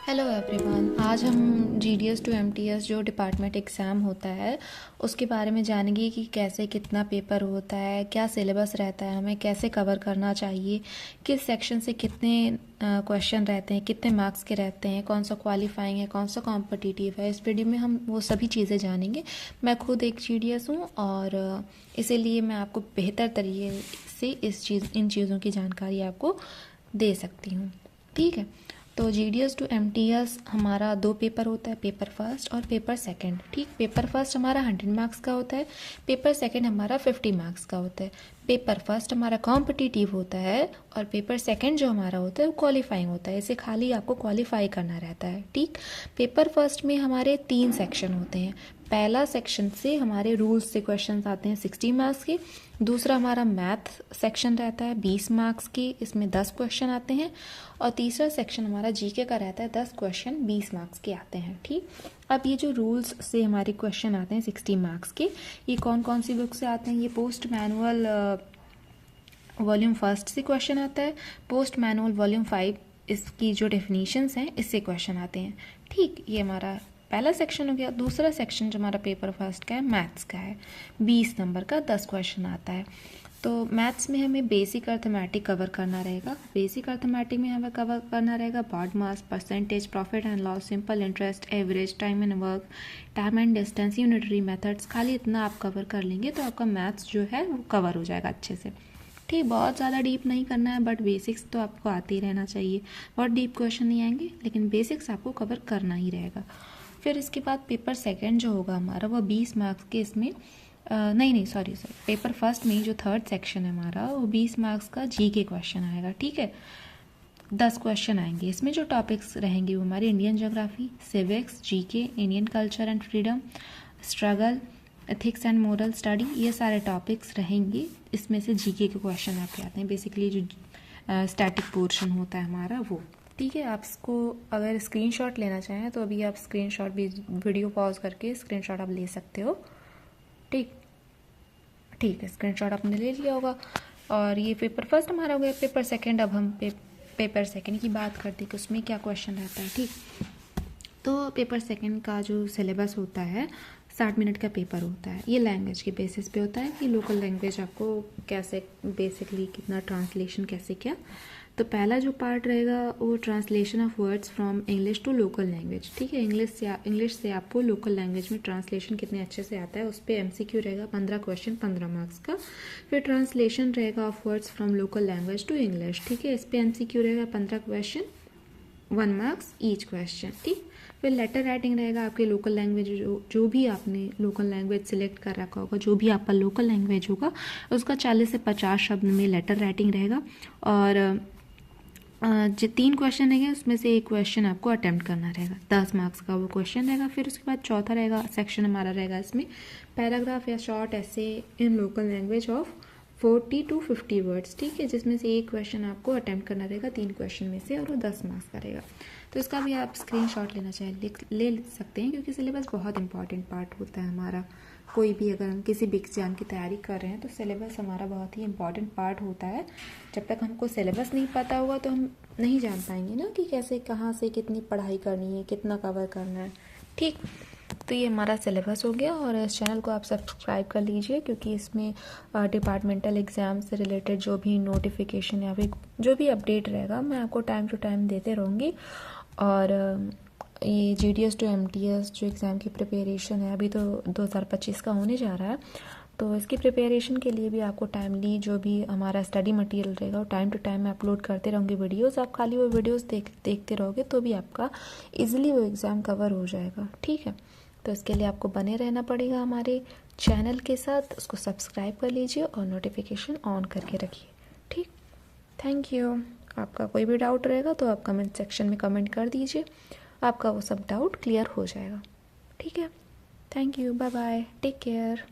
Hello everyone, आज हम GDS to MTS जो डिपार्टमेंट एग्ज़ाम होता है उसके बारे में जानेंगे कि कैसे कितना पेपर होता है, क्या सिलेबस रहता है, हमें कैसे कवर करना चाहिए, किस सेक्शन से कितने क्वेश्चन रहते हैं, कितने मार्क्स के रहते हैं, कौन सा क्वालिफाइंग है, कौन सा कॉम्पिटिटिव है। इस वीडियो में हम वो सभी चीज़ें जानेंगे। मैं खुद एक GDS हूँ और इसीलिए मैं आपको बेहतर तरीके से इन चीज़ों की जानकारी आपको दे सकती हूँ। ठीक है, तो GDS टू MTS हमारा 2 पेपर होता है, पेपर फर्स्ट और पेपर सेकंड। ठीक, पेपर फर्स्ट हमारा 100 मार्क्स का होता है, पेपर सेकंड हमारा 50 मार्क्स का होता है। पेपर फर्स्ट हमारा कॉम्पिटिटिव होता है और पेपर सेकंड जो हमारा होता है वो क्वालिफाइंग होता है। इसे खाली आपको क्वालिफाई करना रहता है। ठीक, पेपर फर्स्ट में हमारे 3 सेक्शन होते हैं। पहला सेक्शन से हमारे रूल्स से क्वेश्चन आते हैं 60 मार्क्स के। दूसरा हमारा मैथ सेक्शन रहता है 20 मार्क्स की, इसमें 10 क्वेश्चन आते हैं। और तीसरा सेक्शन हमारा GK का रहता है, 10 क्वेश्चन 20 मार्क्स के आते हैं। ठीक, अब ये जो रूल्स से हमारे क्वेश्चन आते हैं 60 मार्क्स के, ये कौन कौन सी बुक से आते हैं? ये पोस्ट मैनुअल वॉल्यूम फर्स्ट से क्वेश्चन आता है, पोस्ट मैनुअल वॉल्यूम 5 इसकी जो डेफिनीशंस हैं इससे क्वेश्चन आते हैं। ठीक, ये हमारा पहला सेक्शन हो गया। दूसरा सेक्शन जो हमारा पेपर फर्स्ट का है मैथ्स का है, 20 नंबर का 10 क्वेश्चन आता है। तो मैथ्स में हमें बेसिक अर्थमेटिक कवर करना रहेगा। बेसिक अर्थमेटिक में हमें कवर करना रहेगा BODMAS, percentage, profit and loss, simple interest, average, time and work, time and distance, unitary methods. खाली इतना आप कवर कर लेंगे तो आपका मैथ्स जो है वो कवर हो जाएगा अच्छे से। ठीक, बहुत ज़्यादा डीप नहीं करना है, बट बेसिक्स तो आपको आते ही रहना चाहिए। बहुत डीप क्वेश्चन नहीं आएंगे, लेकिन बेसिक्स आपको कवर करना ही रहेगा। फिर इसके बाद पेपर सेकंड जो होगा हमारा वो 20 मार्क्स के, इसमें सॉरी पेपर फर्स्ट में जो थर्ड सेक्शन है हमारा वो 20 मार्क्स का GK क्वेश्चन आएगा। ठीक है, 10 क्वेश्चन आएंगे। इसमें जो टॉपिक्स रहेंगे वो हमारी Indian geography, civics, GK, Indian culture and freedom, struggle, ethics and moral study, ये सारे टॉपिक्स रहेंगे। इसमें से GK के क्वेश्चन आपके आते हैं, बेसिकली जो स्टैटिक पोर्शन होता है हमारा वो। ठीक है, आप इसको अगर स्क्रीनशॉट लेना चाहें तो अभी आप स्क्रीनशॉट भी, वीडियो पॉज करके स्क्रीनशॉट आप ले सकते हो। ठीक है, स्क्रीनशॉट आपने ले लिया होगा। और ये पेपर फर्स्ट हमारा हो गया। पेपर सेकंड, अब हम पेपर सेकंड की बात करते हैं कि उसमें क्या क्वेश्चन रहता है। ठीक, तो पेपर सेकंड का जो सिलेबस होता है 60 मिनट का पेपर होता है। ये लैंग्वेज के बेसिस पे होता है कि लोकल लैंग्वेज आपको कैसे, बेसिकली कितना ट्रांसलेशन कैसे क्या। तो पहला जो पार्ट रहेगा वो translation of words from English to local language. ठीक है, इंग्लिश से आपको लोकल लैंग्वेज में ट्रांसलेशन कितने अच्छे से आता है उस पर MCQ रहेगा, 15 क्वेश्चन 15 मार्क्स का। फिर ट्रांसलेशन रहेगा of words from local language to English. ठीक है, इस पर MCQ रहेगा 15 क्वेश्चन, 1 मार्क्स ईच क्वेश्चन। ठीक, फिर लेटर राइटिंग रहेगा आपके लोकल लैंग्वेज, जो भी आपने लोकल लैंग्वेज सिलेक्ट कर रखा होगा, जो भी आपका लोकल लैंग्वेज होगा उसका 40 से 50 शब्द में लेटर राइटिंग रहेगा। और जो 3 क्वेश्चन रहेंगे उसमें से 1 क्वेश्चन आपको अटेम्प्ट करना रहेगा, 10 मार्क्स का वो क्वेश्चन रहेगा। फिर उसके बाद चौथा रहेगा सेक्शन हमारा रहेगा, इसमें पैराग्राफ या short essays in local language of 40 to 50 words. ठीक है, जिसमें से 1 क्वेश्चन आपको अटेम्प्ट करना रहेगा 3 क्वेश्चन में से, और वो 10 मार्क्स का रहेगा। तो इसका भी आप स्क्रीनशॉट लेना चाहें ले सकते हैं, क्योंकि सिलेबस बहुत इंपॉर्टेंट पार्ट होता है हमारा। कोई भी अगर हम किसी भी एग्जाम की तैयारी कर रहे हैं तो सिलेबस हमारा बहुत ही इंपॉर्टेंट पार्ट होता है। जब तक हमको सिलेबस नहीं पता होगा तो हम नहीं जान पाएंगे ना कि कैसे, कहाँ से कितनी पढ़ाई करनी है, कितना कवर करना है। ठीक, तो ये हमारा सिलेबस हो गया। और इस चैनल को आप सब्सक्राइब कर लीजिए, क्योंकि इसमें डिपार्टमेंटल एग्ज़ाम से रिलेटेड जो भी नोटिफिकेशन या फिर जो भी अपडेट रहेगा मैं आपको टाइम टू टाइम देते रहूँगी। और ये GDS टू MTS जो एग्ज़ाम की प्रिपरेशन है अभी तो 2025 का होने जा रहा है, तो इसकी प्रिपरेशन के लिए भी आपको टाइमली जो भी हमारा स्टडी मटेरियल रहेगा वो टाइम टू टाइम मैं अपलोड करते रहूँगी वीडियोस। आप खाली वो वीडियोस देखते रहोगे तो भी आपका इजीली वो एग्ज़ाम कवर हो जाएगा। ठीक है, तो इसके लिए आपको बने रहना पड़ेगा हमारे चैनल के साथ। उसको सब्सक्राइब कर लीजिए और नोटिफिकेशन ऑन करके रखिए। ठीक, थैंक यू। आपका कोई भी डाउट रहेगा तो आप कमेंट सेक्शन में कमेंट कर दीजिए, आपका वो सब डाउट क्लियर हो जाएगा। ठीक है, thank you, bye bye, take care.